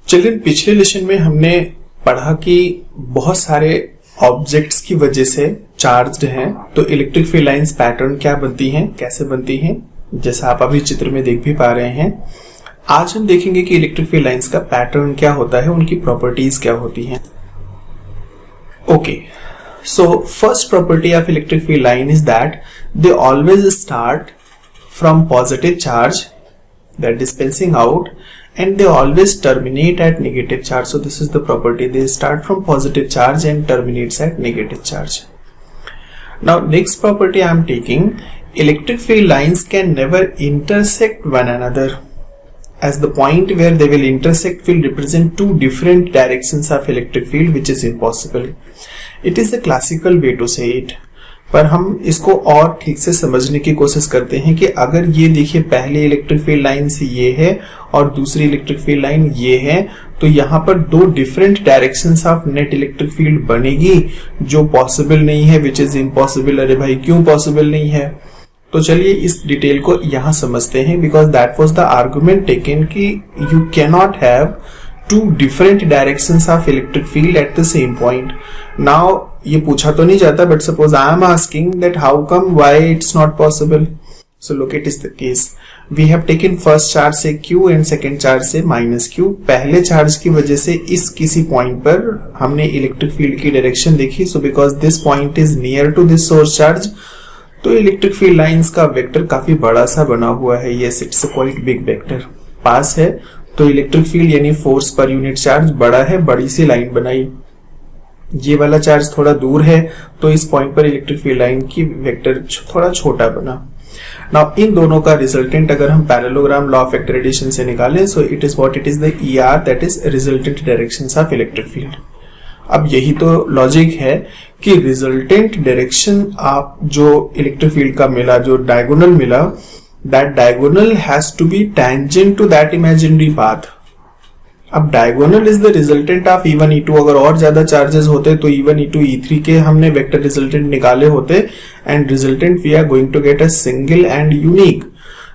Children, पिछले lesson में हमने पढ़ा कि बहुत सारे ऑब्जेक्ट्स की वजह से चार्ज्ड हैं, तो इलेक्ट्रिक फील्ड लाइंस पैटर्न क्या बनती हैं, कैसे बनती हैं, जैसा आप अभी चित्र में देख भी पा रहे हैं। आज हम देखेंगे कि इलेक्ट्रिक फील्ड लाइंस का पैटर्न क्या होता है, उनकी प्रॉपर्टीज क्या होती हैं। Okay, so first property of electric field line is that they always start from positive charge that dispensing out, and they always terminate at negative charge. So this is the property, they start from positive charge and terminates at negative charge. Now next property I am taking, electric field lines can never intersect one another, as the point where they will intersect will represent two different directions of electric field, which is impossible. It is the classical way to say it, पर हम इसको और ठीक से समझने की कोशिश करते हैं कि अगर ये देखिए पहली इलेक्ट्रिक फील्ड लाइन से ये है और दूसरी इलेक्ट्रिक फील्ड लाइन ये है, तो यहाँ पर दो different directions of net electric field बनेगी जो पॉसिबल नहीं है, विच इज इम्पॉसिबल। अरे भाई क्यों पॉसिबल नहीं है? तो चलिए इस डिटेल को यहाँ समझते हैं, because that was the argument taken कि you can not have two different directions of electric field at the same point. Now ये पूछा तो नहीं जाता, but suppose I am asking that how come, why it's not possible. So look, it is the case. We have taken first charge से Q and second charge से minus Q. पहले charge की वजह से इस किसी पॉइंट पर हमने इलेक्ट्रिक फील्ड की डायरेक्शन देखी. So because this point is near to this source charge, तो इलेक्ट्रिक फील्ड लाइंस का वेक्टर काफी बड़ा सा बना हुआ है. Yes, it's a quite big vector. पास है तो इलेक्ट्रिक फील्ड यानी फोर्स पर यूनिट चार्ज बड़ा है, बड़ी सी लाइन बनाई. ये वाला चार्ज थोड़ा दूर है तो इस पॉइंट पर इलेक्ट्रिक फील्ड लाइन की वेक्टर थोड़ा छोटा बना. नाउ इन दोनों का रिजल्टेंट अगर हम parallelogram law of vector addition से निकालें, so it is what it is the ER, that is resultant directions of electric field. अब यही तो लॉजिक है कि रिजल्टेंट डायरेक्शन आप जो इलेक्ट्रिक फील्ड का मिला, जो डायगोनल मिला, that diagonal has to be tangent to that imaginary path. अब diagonal is the resultant of E1 E2. अगर और ज्यादा चार्जेस होते तो E1 E2 E3 के हमने वेक्टर रिजल्टेंट निकाले होते, and resultant we are going to get a single and unique.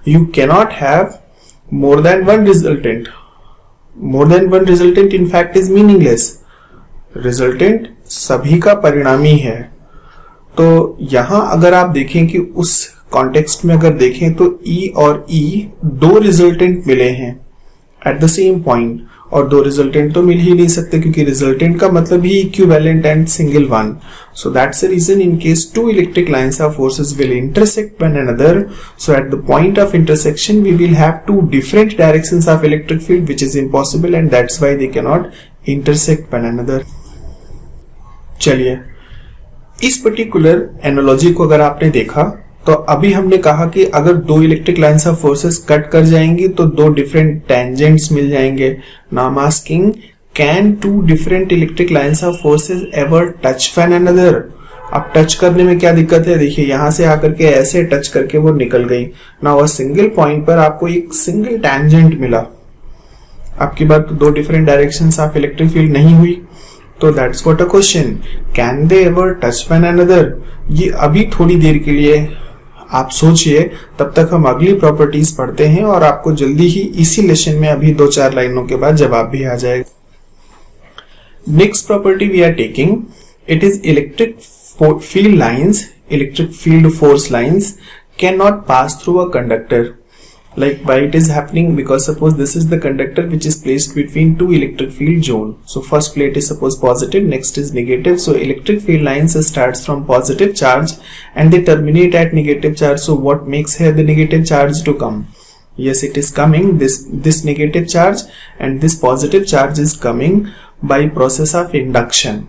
You cannot have more than one resultant. More than one resultant in fact is meaningless. Resultant सभी का परिणामी है. तो यहां अगर आप देखें कि उस कॉन्टेक्स्ट में अगर देखें तो E और E दो रिजल्टेंट मिले हैं एट द सेम पॉइंट, और दो रिजल्टेंट तो मिल ही नहीं सकते क्योंकि रिजल्टेंट का मतलब ही equivalent and single one. So that's the reason in case two electric lines of forces will intersect one another, so at the point of intersection we will have two different directions of electric field which is impossible, and that's why they can not intersect one another. चलिए इस particular analogy को अगर आपने देखा तो अभी हमने कहा कि अगर दो electric lines of forces cut कर जाएंगी तो दो डिफरेंट टेंजेंट्स मिल जाएंगे. Now I am asking, can two different electric lines of forces ever touch one another? अब टच करने में क्या दिक्कत है? देखिए यहां से आकर के ऐसे टच करके वो निकल गई. नाउ सिंगल पॉइंट पर आपको एक सिंगल टेंजेंट मिला. आपकी बात दो different directions of electric field नहीं हुई, तो that's what a question, can they ever touch one another? ये अभी थोड़ी देर के लिए आप सोचिए, तब तक हम अगली प्रॉपर्टीज पढ़ते हैं और आपको जल्दी ही इसी लेसन में अभी 2-4 लाइनों के बाद जवाब भी आ जाएगा. Next property we are taking, it is electric field lines, electric field force lines can not pass through a conductor. Like why it is happening? Because suppose this is the conductor which is placed between two electric field zone. So first plate is suppose positive, next is negative. So electric field lines starts from positive charge and they terminate at negative charge. So what makes here the negative charge to come? Yes, it is coming this negative charge, and this positive charge is coming by process of induction.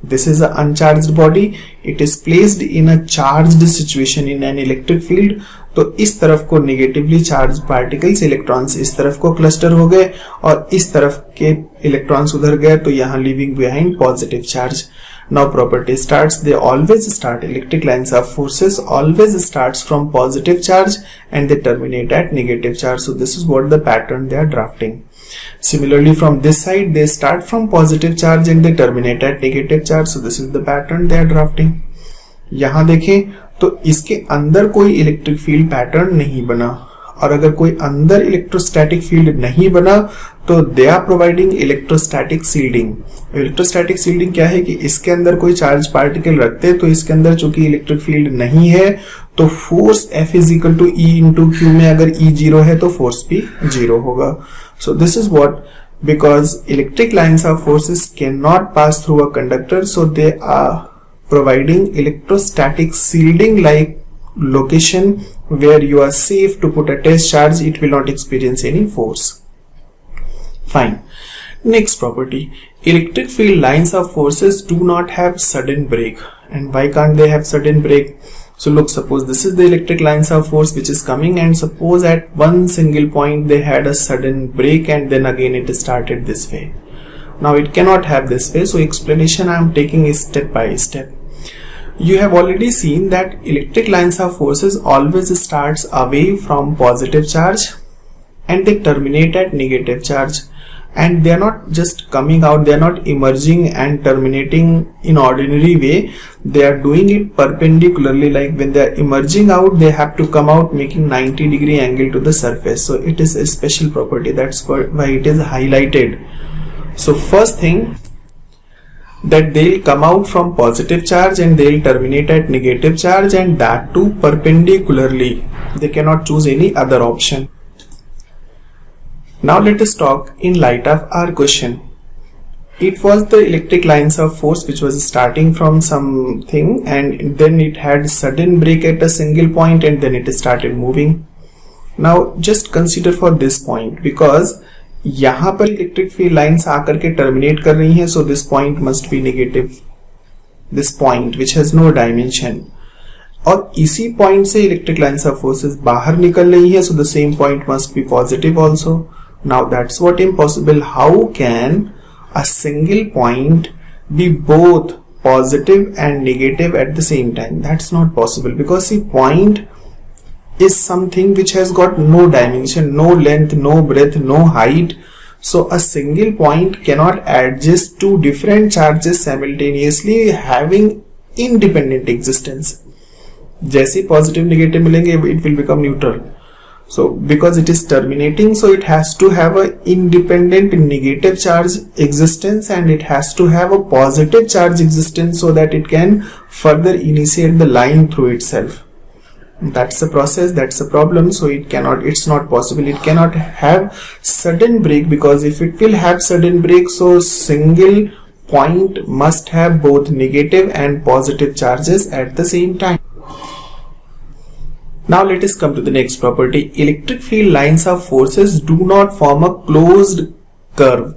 This is an uncharged body. It is placed in a charged situation in an electric field. तो इस तरफ को negatively charge particles electrons इस तरफ को cluster हो गए और इस तरफ के इलेक्ट्रॉन्स उधर गए, तो यहाँ living behind positive charge. Now property starts, they always start, electric lines of forces always starts from positive charge and they terminate at negative charge. So this is what the pattern they are drafting. Similarly from this side they start from positive charge and they terminate at negative charge. So this is the pattern they are drafting. यहाँ देखें तो इसके अंदर कोई electric field pattern नहीं बना, और अगर कोई अंदर इलेक्ट्रोस्टैटिक फील्ड नहीं बना तो they are providing electrostatic shielding. Electrostatic shielding क्या है कि इसके अंदर कोई चार्ज पार्टिकल रखते तो इसके अंदर चूंकि इलेक्ट्रिक फील्ड नहीं है तो force F is equal to E into q में अगर E 0 है तो फोर्स भी 0 होगा। सो this is what, because electric lines of forces cannot pass through a conductor, so they are providing electrostatic shielding like location where you are safe to put a test charge, it will not experience any force. Fine. Next property, electric field lines of forces do not have sudden break. And why can't they have sudden break? So look, suppose this is the electric lines of force which is coming, and suppose at one single point they had a sudden break and then again it started this way. Now it cannot have this way, so explanation I am taking is step by step. You have already seen that electric lines of forces always starts away from positive charge and they terminate at negative charge. And they are not just coming out, they are not emerging and terminating in ordinary way. They are doing it perpendicularly, like when they are emerging out, they have to come out making 90-degree angle to the surface. So it is a special property, that's why it is highlighted. So first thing, that they will come out from positive charge and they will terminate at negative charge, and that too perpendicularly. They cannot choose any other option. Now let us talk in light of our question. It was the electric lines of force which was starting from something and then it had sudden break at a single point and then it started moving. Now just consider for this point, because यहाँ पर electric field lines आकर के terminate कर रही हैं, so this point must be negative. This point which has no dimension. और इसी point से इलेक्ट्रिक लाइंस ऑफ फोर्सेस बाहर निकल रही है, so the same point must be positive also. Now that's what impossible. How can a single point be both positive and negative at the same time? That's not possible, because the point is something which has got no dimension, no length, no breadth, no height. So a single point cannot adjust two different charges simultaneously having independent existence. जैसे positive negative मिलेंगे, it will become neutral. So because it is terminating, so it has to have a independent negative charge existence and it has to have a positive charge existence so that it can further initiate the line through itself. That's the process, that's the problem. So it's not possible. It cannot have sudden break, because if it will have sudden break, so single point must have both negative and positive charges at the same time. Now let us come to the next property. Electric field lines of forces do not form a closed curve.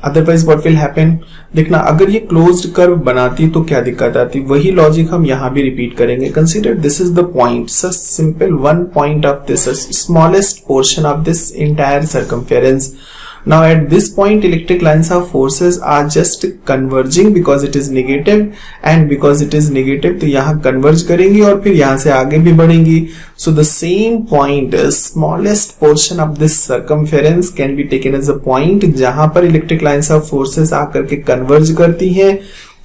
Otherwise what will happen? देखना, अगर ये closed curve बनाती तो क्या दिक्कत आती, वही logic हम यहाँ भी रिपीट करेंगे. Consider this is the point, so simple one point of this, smallest portion of this entire circumference. Now at this point electric lines of forces are just converging because it is negative, and because it is negative तो यहाँ converge करेंगी और फिर यहाँ से आगे भी बढ़ेंगी. So the same point, smallest portion of this circumference can be taken as a point जहाँ पर electric lines of forces आकर के converge करती हैं,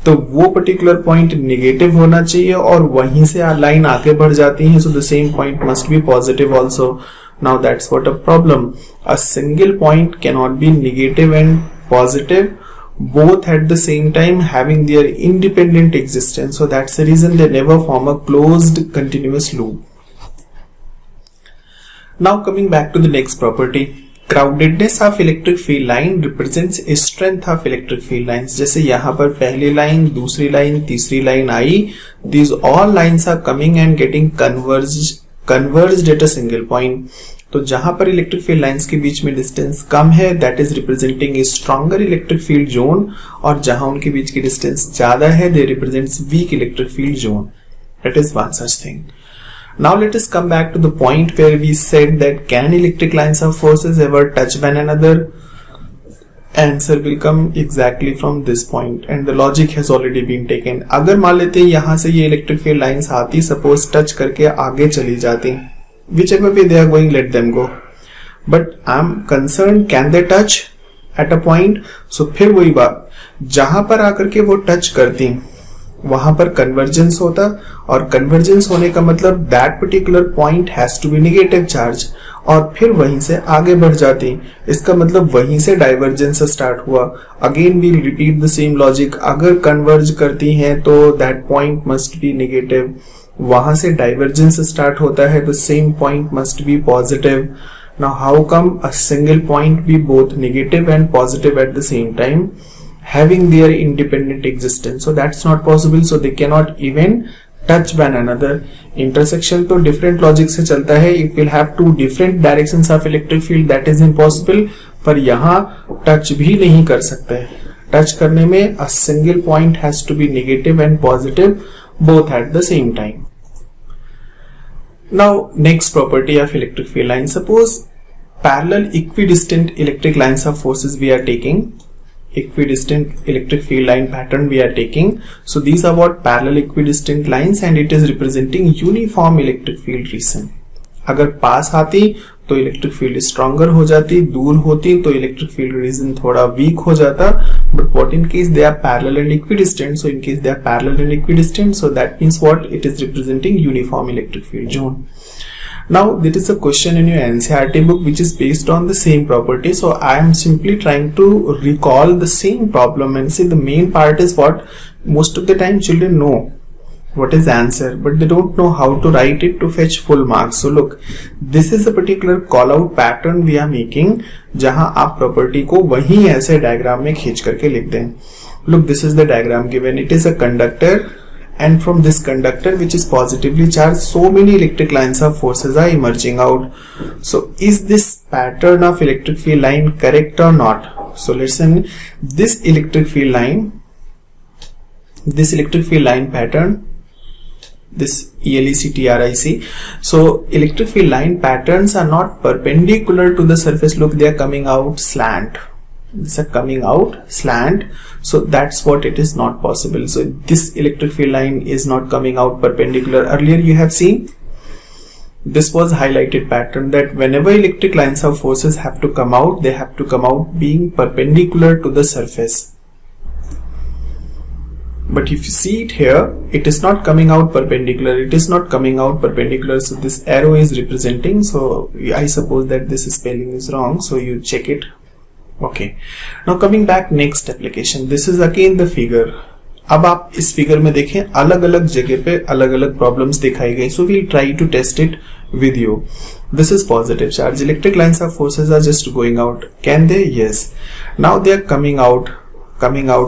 तो वो particular point negative होना चाहिए और वहीं से लाइन आगे बढ़ जाती है. So the same point must be positive also. Now that's what a problem. A single point cannot be negative and positive both at the same time having their independent existence. So that's the reason they never form a closed continuous loop. Now coming back to the next property. Crowdedness of electric field line represents a strength of electric field lines. जैसे यहाँ पर पहली line, दूसरी line, तीसरी line I, these all lines are coming and getting converged at a single point. तो जहां पर electric field lines के बीच में डिस्टेंस कम है, that is representing a stronger electric field zone, और जहां उनके बीच की डिस्टेंस ज्यादा है, they represents weak electric field zone. That is one such thing. Now let us come back to the point where we said that can electric lines of forces ever touch one another. Answer will come exactly from this point and the logic has already been taken. अगर मान लेते हैं यहाँ से ये electric field lines आती, suppose touch करके आगे चली जाती, whichever way they are going, let them go. But I'm concerned, can they touch at a point? So फिर वही बात, जहां पर आकर के वो टच करती, वहां पर कन्वर्जेंस होता, और कन्वर्जेंस होने का मतलब that particular point has to be negative charge, और फिर वहीं से आगे बढ़ जाती, इसका मतलब वहीं से डाइवर्जेंस स्टार्ट हुआ। Again we repeat the same logic, अगर कन्वर्ज करती हैं तो that point must be negative, वहां से डाइवर्जेंस स्टार्ट होता है, the same point must be positive. Now how come a single point be both negative and positive at the same time, having their independent existence? So that's not possible, so they cannot even touch one another. Intersection तो different logic से चलता है, it will have two different directions of electric field, that is impossible, पर यहाँ touch भी नहीं कर सकते। touch करने में a single point has to be negative and positive both at the same time. Now next property of electric field line, suppose parallel equidistant electric lines of forces we are taking, equidistant electric field line pattern we are taking. So these are what parallel equidistant lines, and it is representing uniform electric field region. अगर पास आती तो electric field stronger हो जाती, दूर होती तो electric field region थोड़ा weak हो जाता, but what in case they are parallel and equidistant, so in case they are parallel and equidistant, so that means what, it is representing uniform electric field zone. Now there is a question in your NCERT book which is based on the same property, so I am simply trying to recall the same problem, and see the main part is what most of the time children know what is answer, but they don't know how to write it to fetch full marks. So look, this is a particular call out pattern we are making, जहां आप property को वही ऐसे diagram में खींच करके लिख दें. Look, this is the diagram given. It is a conductor, and from this conductor which is positively charged, so many electric lines of forces are emerging out. So is this pattern of electric field line correct or not? So listen, this electric field line pattern, this ELECTRIC, so electric field line patterns are not perpendicular to the surface. Look, they are coming out slant. These are coming out slant, so that's what it is not possible. So this electric field line is not coming out perpendicular. Earlier you have seen this was highlighted pattern that whenever electric lines of forces have to come out, they have to come out being perpendicular to the surface. But if you see it here, it is not coming out perpendicular, it is not coming out perpendicular, so this arrow is representing, so I suppose that this spelling is wrong, so you check it. Okay, now coming back next application, this is again the figure. अब आप इस figure में देखें, अलग अलग जगह पे अलग अलग प्रॉब्लम्स दिखाई गई, so we'll try to test it with you. This is positive charge, electric lines of forces are just going out. Can they? Yes. Now they are coming out.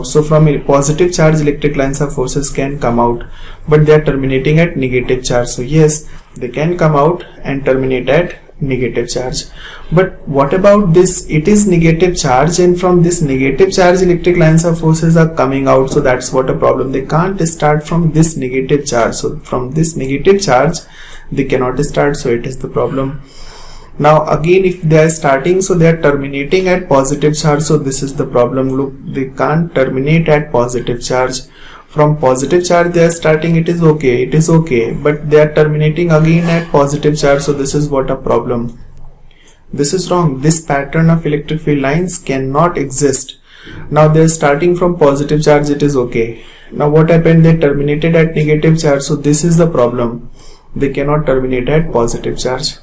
So from a positive charge, electric lines of forces can come out, but they are terminating at negative charge. So yes, they can come out and terminate at negative charge. But what about this? It is negative charge, and from this negative charge electric lines of forces are coming out, so that's what a problem. They can't start from this negative charge, so from this negative charge they cannot start, so it is the problem. Now again, if they are starting, so they are terminating at positive charge, so this is the problem. Look, they can't terminate at positive charge. From positive charge they are starting, it is okay, but they are terminating again at positive charge, so this is what a problem. This is wrong. This pattern of electric field lines cannot exist. Now they are starting from positive charge, it is okay. Now what happened? They terminated at negative charge, so this is the problem. They cannot terminate at positive charge.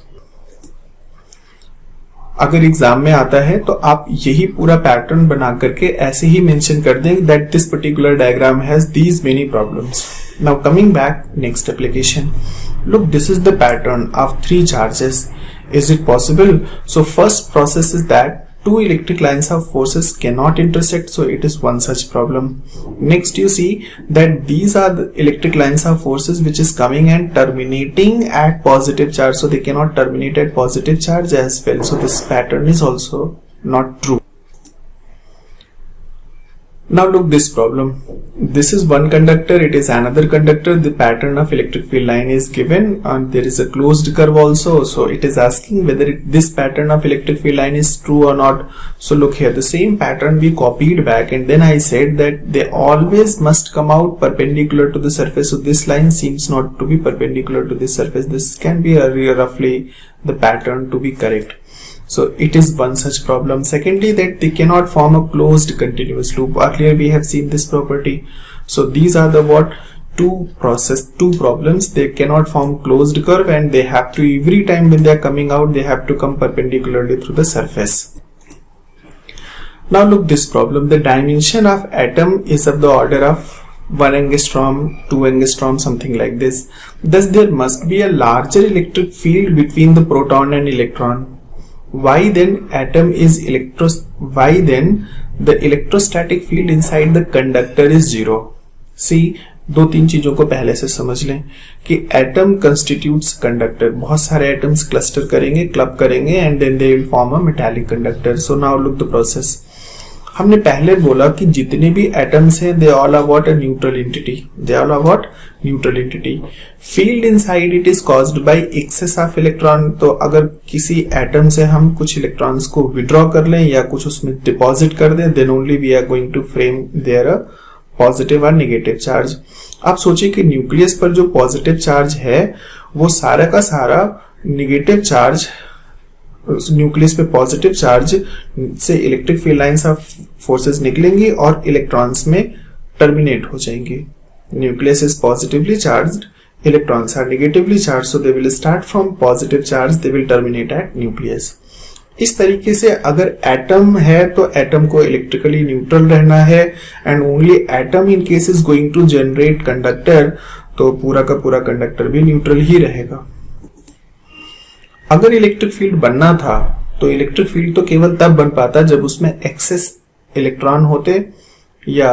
अगर exam में आता है तो आप यही पूरा pattern बना करके ऐसे ही मेंशन कर दें that this particular diagram has these many problems. Now coming back next application, look, this is the pattern of 3 charges. Is it possible? So first process is that two electric lines of forces cannot intersect, so it is one such problem. Next you see that these are the electric lines of forces which is coming and terminating at positive charge, so they cannot terminate at positive charge as well, so this pattern is also not true. Now look this problem. This is one conductor, it is another conductor. The pattern of electric field line is given and there is a closed curve also. So it is asking whether this pattern of electric field line is true or not. So look here, the same pattern we copied back, and then I said that they always must come out perpendicular to the surface. So this line seems not to be perpendicular to this surface. This can be roughly the pattern to be correct. So it is one such problem. Secondly, that they cannot form a closed continuous loop. Earlier we have seen this property. So these are the two problems. They cannot form closed curve, and they have to, every time when they are coming out, they have to come perpendicularly through the surface. Now look this problem. The dimension of atom is of the order of 1 angstrom, 2 angstrom, something like this. Thus there must be a larger electric field between the proton and electron. Why then the electrostatic field inside the conductor is 0? See, 2-3 चीजों को पहले से समझ लें कि atom constitutes conductor. बहुत सारे atoms cluster करेंगे, क्लब करेंगे, and then they will form a metallic conductor. So now look the process. हमने पहले बोला कि जितने भी एटम्स हैं, they all are what? A neutral entity. Field inside it is caused by excess of electron. तो अगर किसी एटम से हम कुछ इलेक्ट्रॉन्स को विड्रॉ कर लें या कुछ उसमें डिपॉजिट कर दें, then only we are going to frame there a positive और नेगेटिव चार्ज. आप सोचिए कि न्यूक्लियस पर जो पॉजिटिव चार्ज है वो सारा का सारा नेगेटिव चार्ज, न्यूक्लियस पे पॉजिटिव चार्ज से electric field lines of forces निकलेंगी और इलेक्ट्रॉन्स में टर्मिनेट हो जाएंगे. Nucleus is positively charged, electrons are negatively charge, so they will start from positive charge, they will terminate at nucleus. इस तरीके से अगर एटम है तो एटम को इलेक्ट्रिकली न्यूट्रल रहना है, and only atom in case is going to generate conductor, तो पूरा का पूरा कंडक्टर भी न्यूट्रल ही रहेगा. अगर इलेक्ट्रिक फील्ड बनना था तो इलेक्ट्रिक फील्ड तो केवल तब बन पाता जब उसमें एक्सेस इलेक्ट्रॉन होते या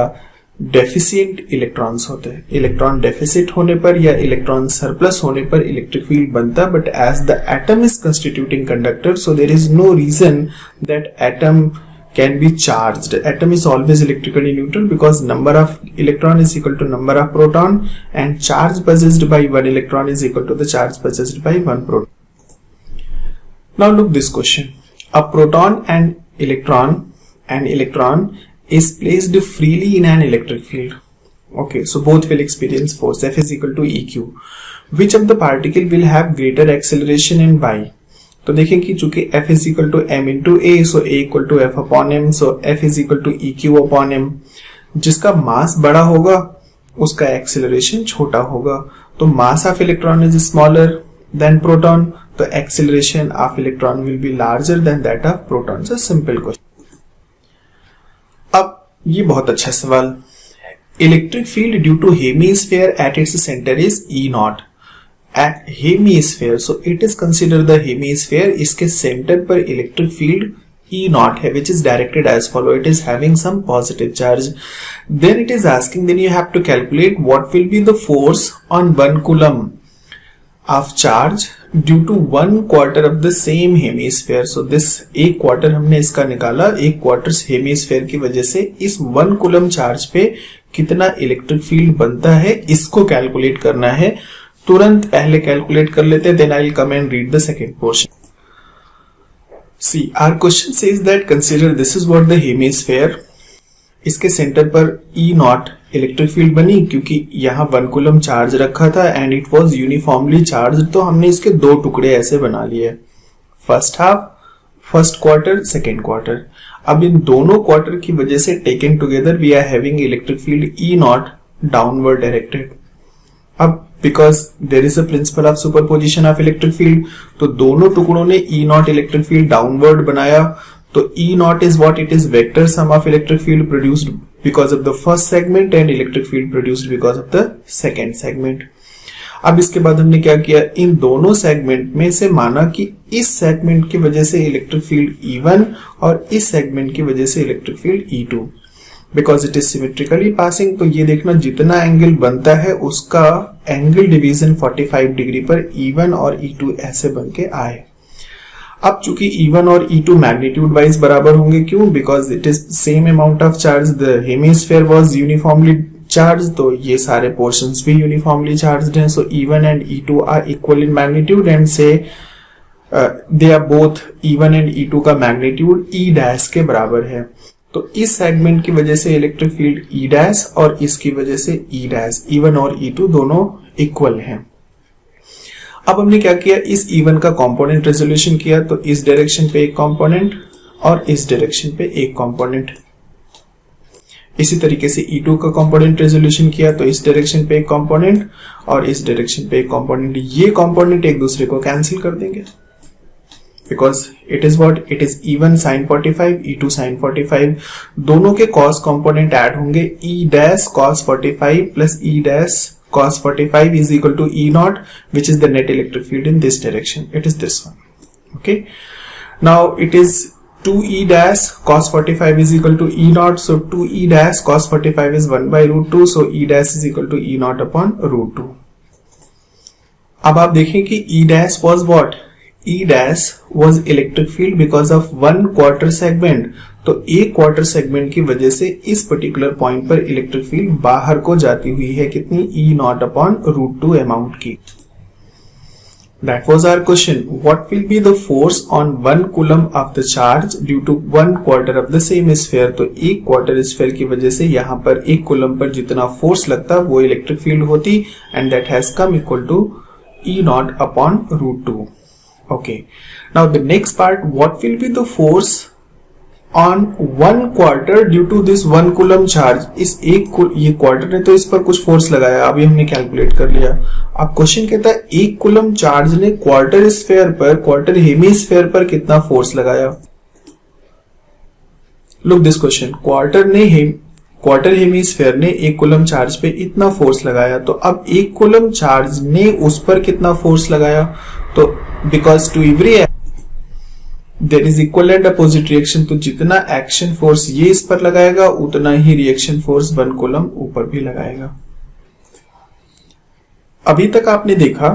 डेफिशिएंट इलेक्ट्रॉन्स होते. इलेक्ट्रॉन डेफिसिट होने पर या इलेक्ट्रॉन सरप्लस होने पर इलेक्ट्रिक फील्ड बनता, but as the atom is constituting conductor, so there is no reason that atom can be charged. Atom is always electrically neutral because number of electron is equal to number of proton, and charge possessed by one electron is equal to the charge possessed by one proton. Now look this question. A proton and electron is placed freely in an electric field. Okay, so both will experience force. F is equal to EQ. Which of the particle will have greater acceleration and why? तो देखें कि चूंकि F is equal to m into A, so A equal to F upon m, so F is equal to EQ upon m. जिसका मास बड़ा होगा उसका acceleration छोटा होगा. तो mass of electron is smaller than proton, तो acceleration of electron will be larger than that of proton. So simple question. अब ये बहुत अच्छा सवाल. Electric field due to hemisphere at its centre is E naught. At hemisphere, so it is considered the hemisphere. इसके centre पर electric field E naught है, which is directed as follow. It is having some positive charge. Then it is asking, then you have to calculate what will be the force on 1 coulomb of charge due to 1/4 of the same hemisphere. So this 1/4 हमने इसका निकाला. 1/4 hemisphere की वजह से इस 1 coulomb charge पे कितना electric field बनता है, इसको कैलकुलेट करना है. तुरंत पहले कैलकुलेट कर लेते हैं, then I will come and read the second portion. See, our question says that consider this is what the hemisphere. इसके सेंटर पर E नॉट इलेक्ट्रिक फील्ड बनी क्योंकि यहाँ 1 coulomb चार्ज रखा था and it was uniformly charge. तो हमने इसके 2 टुकड़े ऐसे बना लिए, first half, first quarter, second quarter. अब इन दोनों क्वार्टर की वजह से taken together we are having electric field E naught downward directed. अब because there is a principle of superposition of electric field, तो दोनों टुकड़ों ने E naught electric field downward बनाया. तो E not is what? It is vector sum of electric field produced because of the first segment and electric field produced because of the second segment. अब इसके बाद हमने क्या किया, इन दोनों segment में से माना कि इस सेगमेंट की वजह से इलेक्ट्रिक फील्ड E1 और इस सेगमेंट की वजह से electric field E2. Because it is symmetrically passing, तो ये देखना जितना एंगल बनता है उसका एंगल डिवीजन 45 डिग्री पर E1 और E2 ऐसे बन के आए. अब चूंकि E1 और E2 मैग्नीट्यूड वाइज बराबर होंगे, क्यों? Because it is same amount of charge, the hemisphere was uniformly charge, तो ये सारे पोर्शंस भी यूनिफॉर्मली चार्ज्ड हैं. So E1 and E2 are equal in magnitude and say they are both E1 and E2 का magnitude E dash के बराबर है. तो इस सेगमेंट की वजह से इलेक्ट्रिक फील्ड E डैश और इसकी वजह से E डैश, E1 और E2 दोनों इक्वल हैं. अब हमने क्या किया, इस E1 का कंपोनेंट रेजोल्यूशन किया. तो इस डायरेक्शन पे एक कंपोनेंट और इस डायरेक्शन पे एक कंपोनेंट. इसी तरीके से E2 का कंपोनेंट रेजोल्यूशन किया तो इस डायरेक्शन पे एक कंपोनेंट और इस डायरेक्शन पे एक कंपोनेंट, ये कंपोनेंट एक दूसरे को कैंसिल कर देंगे because it is what, it is E1 sin 45, E2 sin 45, दोनों के cos कंपोनेंट ऐड होंगे, E dash cos 45 plus E dash cos 45 is equal to E naught, which is the net electric field in this direction. It is this one. Okay. Now it is 2E dash cos 45 is equal to E naught. So 2E dash cos 45 is 1 by root 2. So E dash is equal to E naught upon root 2. अब आप देखें कि E dash was what? E dash was electric field because of 1 quarter segment. तो एक quarter segment की वजह से इस पर्टिकुलर पॉइंट पर इलेक्ट्रिक फील्ड बाहर को जाती हुई है कितनी? E naught upon root 2 amount की. That was our question. What will be the force on 1 coulomb of the charge due to 1 quarter of the same sphere? तो एक क्वार्टर स्फीयर की वजह से यहाँ पर एक कूलम पर जितना फोर्स लगता वो इलेक्ट्रिक फील्ड होती, and that has come equal to E naught upon root 2. Okay. Now the next part, what will be the force on 1 quarter due to this 1 coulomb charge? इस ये quarter ने तो इस पर कुछ फोर्स लगाया, अभी हमने कैलकुलेट कर लिया. अब क्वेश्चन कहता है एक कूलम चार्ज ने क्वार्टर स्फीयर पर, क्वार्टर हेमीस्फीयर पर कितना फोर्स लगाया. Look this question, quarter hemisphere ने एक कूलम चार्ज पे इतना फोर्स लगाया, तो अब एक कूलम चार्ज ने उस पर कितना फोर्स लगाया. तो because to every there is equal and opposite reaction, तो जितना एक्शन फोर्स ये इस पर लगाएगा उतना ही रिएक्शन फोर्स 1 कूलम ऊपर भी लगाएगा. अभी तक आपने देखा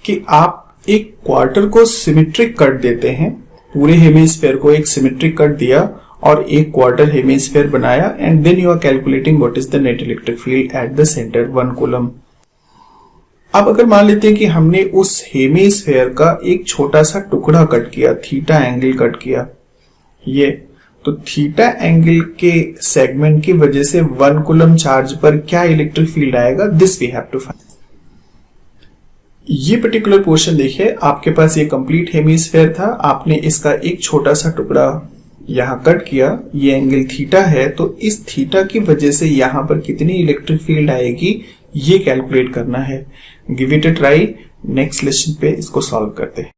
कि आप एक क्वार्टर को सिमेट्रिक कट देते हैं, पूरे हेमीस्फीयर को एक सिमेट्रिक कट दिया और एक क्वार्टर हेमीस्फीयर बनाया, and then you are calculating what is the net electric field at the centre 1 coulomb. अब अगर मान लेते हैं कि हमने उस हेमीस्फीयर का एक छोटा सा टुकड़ा कट किया, थीटा एंगल कट किया, ये तो थीटा एंगल के सेगमेंट की वजह से 1 कूलम चार्ज पर क्या इलेक्ट्रिक फील्ड आएगा, this we have to find. ये पर्टिकुलर पोर्शन देखिए, आपके पास ये कंप्लीट हेमीस्फीयर था, आपने इसका एक छोटा सा टुकड़ा यहां कट किया, ये एंगल थीटा है, तो इस थीटा की वजह से यहां पर कितनी इलेक्ट्रिक फील्ड आएगी ये कैलकुलेट करना है. Give it a try. Next lesson पे इसको सॉल्व करते हैं.